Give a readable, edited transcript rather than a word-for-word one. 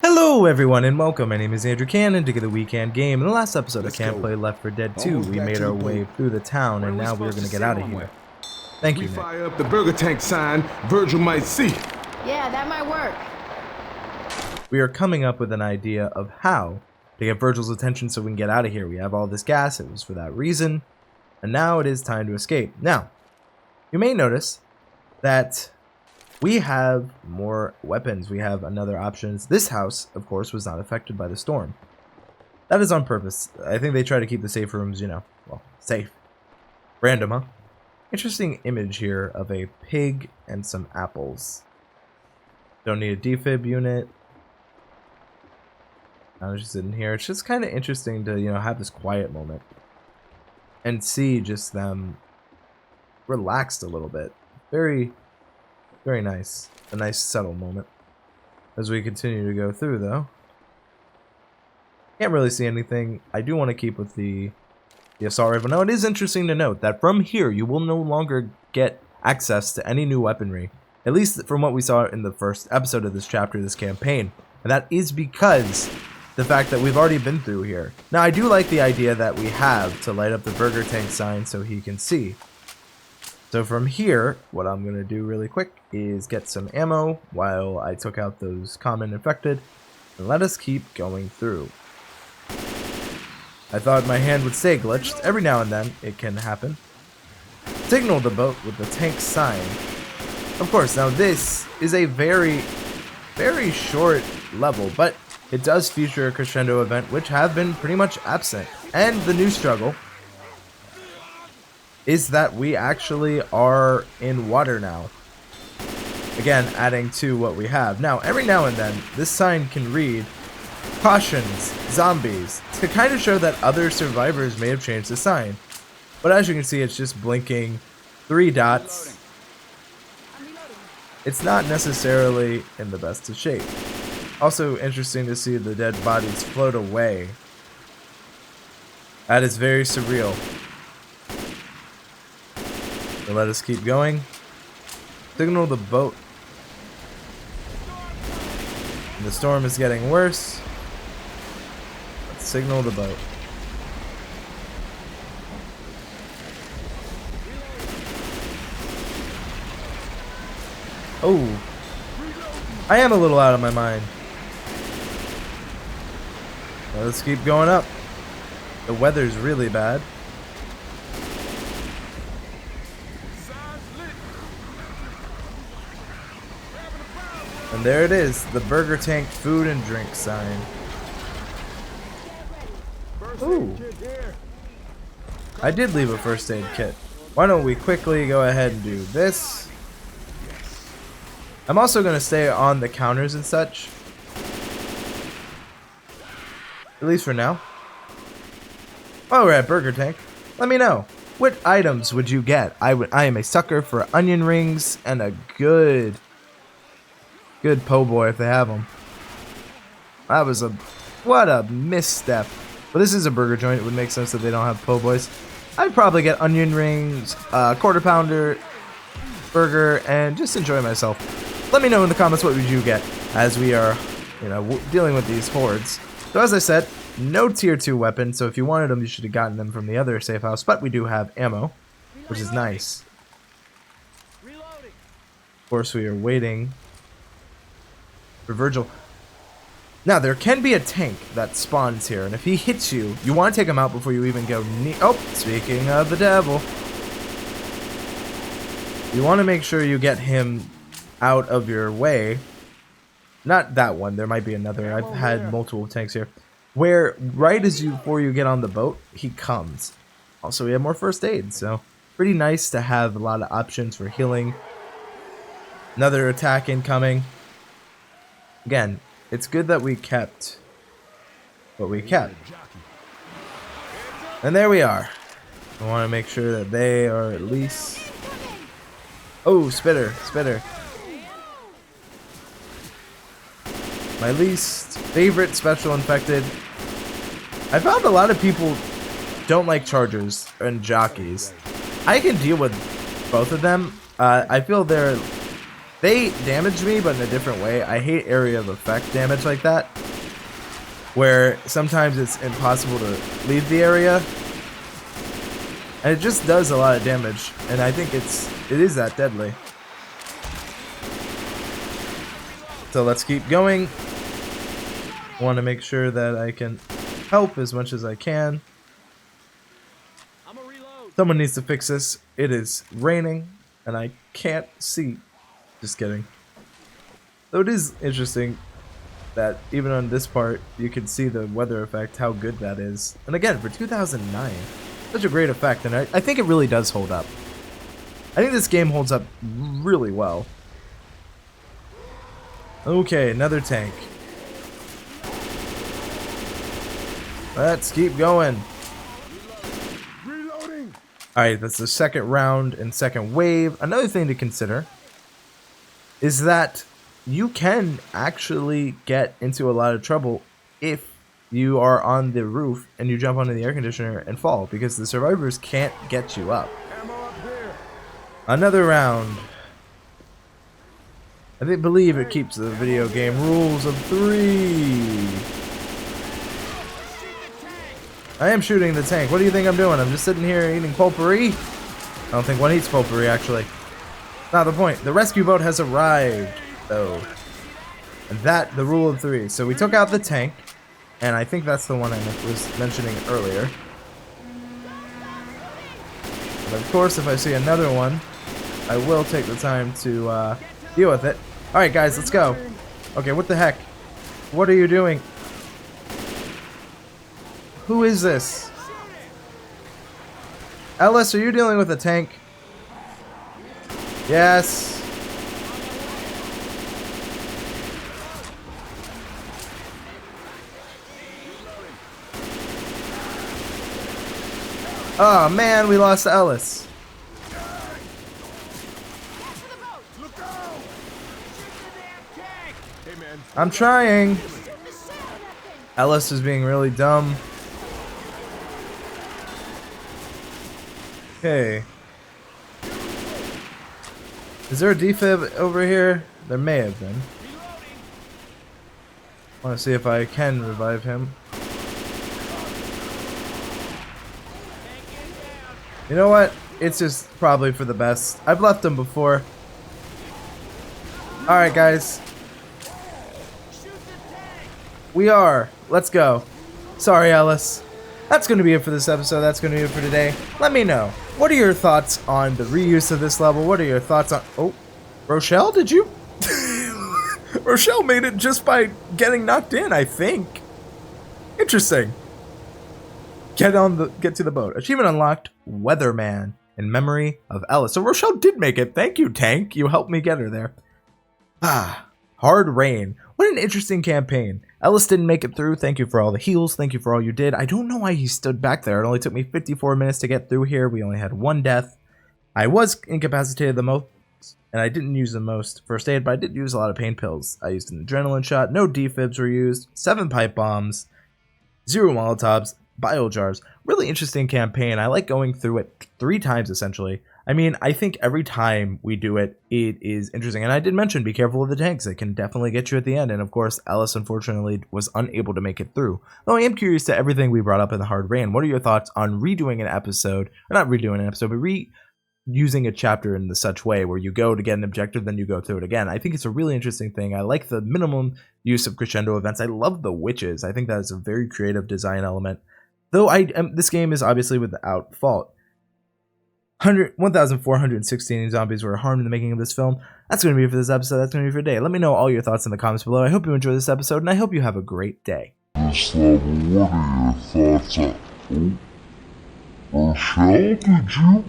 Hello everyone and welcome, my name is Andrew Can and together we can game. In the last episode of Can't Play Left 4 Dead 2, we made our way through the town and now we're gonna get out of here. Thank you, Nick. Fire up the burger tank sign, Virgil might see. Yeah, that might work. We are coming up with an idea of how to get Virgil's attention so we can get out of here. We have all this gas, it was for that reason, and now it is time to escape. Now, you may notice that we have more weapons. We have another options. This house, of course, was not affected by the storm. That is on purpose. I think they try to keep the safe rooms, you know, well, safe. Random, huh? Interesting image here of a pig and some apples. Don't need a defib unit. I'm just sitting here. It's just kind of interesting to, you know, have this quiet moment and see just them relaxed a little bit. Very nice. A nice subtle moment. As we continue to go through, though. Can't really see anything. I do want to keep with the assault rifle. Now, it is interesting to note that from here, you will no longer get access to any new weaponry. At least from what we saw in the first episode of this chapter, this campaign. And that is because the fact that we've already been through here. Now, I do like the idea that we have to light up the burger tank sign so he can see. So from here, what I'm going to do really quick is get some ammo while I took out those common infected, and let us keep going through. I thought my hand would stay glitched. Every now and then, it can happen. Signal the boat with the tank sign. Of course, now this is a very short level, but it does feature a crescendo event, which have been pretty much absent. And the new struggle is that we actually are in water now. Again, adding to what we have. Now, every now and then, this sign can read, "Cautions, zombies," to kind of show that other survivors may have changed the sign. But as you can see, it's just blinking 3 dots. It's not necessarily in the best of shape. Also interesting to see the dead bodies float away. That is very surreal. So let us keep going. Signal the boat. The storm is getting worse. Let's signal the boat. Oh, I am a little out of my mind. Well, let's keep going up. The weather's really bad. And there it is, the burger tank food and drink sign. Ooh. I did leave a first aid kit. Why don't we quickly go ahead and do this? I'm also going to stay on the counters and such. At least for now. While we're at Burger Tank, let me know. What items would you get? I am a sucker for onion rings and a good po' boy if they have them. That was what a misstep. But this is a burger joint. It would make sense that they don't have po' boys. I'd probably get onion rings, quarter pounder, burger, and just enjoy myself. Let me know in the comments what would you get as we are, you know, dealing with these hordes. So as I said, no tier 2 weapon. So if you wanted them, you should have gotten them from the other safe house. But we do have ammo, which is nice. Of course, we are waiting for Virgil. Now, there can be a tank that spawns here, and if he hits you, you want to take him out before you even go near. Oh, speaking of the devil, you want to make sure you get him out of your way. Not that one. There might be another. I've had multiple tanks here, where right as before you get on the boat, he comes. Also, we have more first aid, so pretty nice to have a lot of options for healing. Another attack incoming. Again, it's good that we kept what we kept. And there we are. I want to make sure that they are at least... Oh, spitter. My least favorite special infected. I found a lot of people don't like chargers and jockeys. I can deal with both of them. I feel they're They damaged me, but in a different way. I hate area of effect damage like that, where sometimes it's impossible to leave the area, and it just does a lot of damage, and I think it is that deadly. So let's keep going. Want to make sure that I can help as much as I can. Someone needs to fix this. It is raining, and I can't see. Just kidding. Though it is interesting that even on this part, you can see the weather effect, how good that is. And again, for 2009, such a great effect, and I think it really does hold up. I think this game holds up really well. Okay, another tank. Let's keep going. Reloading. Alright, that's the second round and second wave. Another thing to consider is that you can actually get into a lot of trouble if you are on the roof and you jump onto the air conditioner and fall, because the survivors can't get you up. Ammo up here. Another round. I believe it keeps the video game rules of 3. I am shooting the tank. What do you think I'm doing? I'm just sitting here eating potpourri? I don't think one eats potpourri, actually. Not the point. The rescue boat has arrived, though. And that, the rule of 3. So we took out the tank, and I think that's the one I was mentioning earlier. But of course, if I see another one, I will take the time to deal with it. Alright guys, let's go. Okay, what the heck? What are you doing? Who is this? Ellis, are you dealing with a tank? Yes. Oh man, we lost Ellis. I'm trying. Ellis is being really dumb. Okay. Is there a defib over here? There may have been. I want to see if I can revive him. You know what? It's just probably for the best. I've left him before. Alright guys. We are. Let's go. Sorry, Ellis. That's going to be it for this episode. That's going to be it for today. Let me know. What are your thoughts on the reuse of this level? What are your thoughts on... Oh, Rochelle, did you... Rochelle made it just by getting knocked in, I think. Interesting. Get to the boat. Achievement unlocked. Weatherman in memory of Ellis. So Rochelle did make it. Thank you, tank. You helped me get her there. Ah, Hard Rain. What an interesting campaign. Ellis didn't make it through. Thank you for all the heals. Thank you for all you did. I don't know why he stood back there. It only took me 54 minutes to get through here. We only had 1 death. I was incapacitated the most, and I didn't use the most first aid, but I did use a lot of pain pills. I used an adrenaline shot. No defibs were used. 7 pipe bombs. 0 molotovs. Bile jars. Really interesting campaign. I like going through it 3 times, essentially. I mean, I think every time we do it, it is interesting. And I did mention, be careful of the tanks. It can definitely get you at the end. And of course, Ellis unfortunately was unable to make it through. Though I am curious to everything we brought up in the Hard Rain. What are your thoughts on redoing an episode, or not redoing an episode, but reusing a chapter in such way where you go to get an objective, then you go through it again? I think it's a really interesting thing. I like the minimum use of crescendo events. I love the witches. I think that is a very creative design element. Though this game is obviously without fault. 1,416 zombies were harmed in the making of this film. That's going to be it for this episode. That's going to be for today. Let me know all your thoughts in the comments below. I hope you enjoyed this episode, and I hope you have a great day. This level, what are your thoughts on... Oh, Rochelle, did you...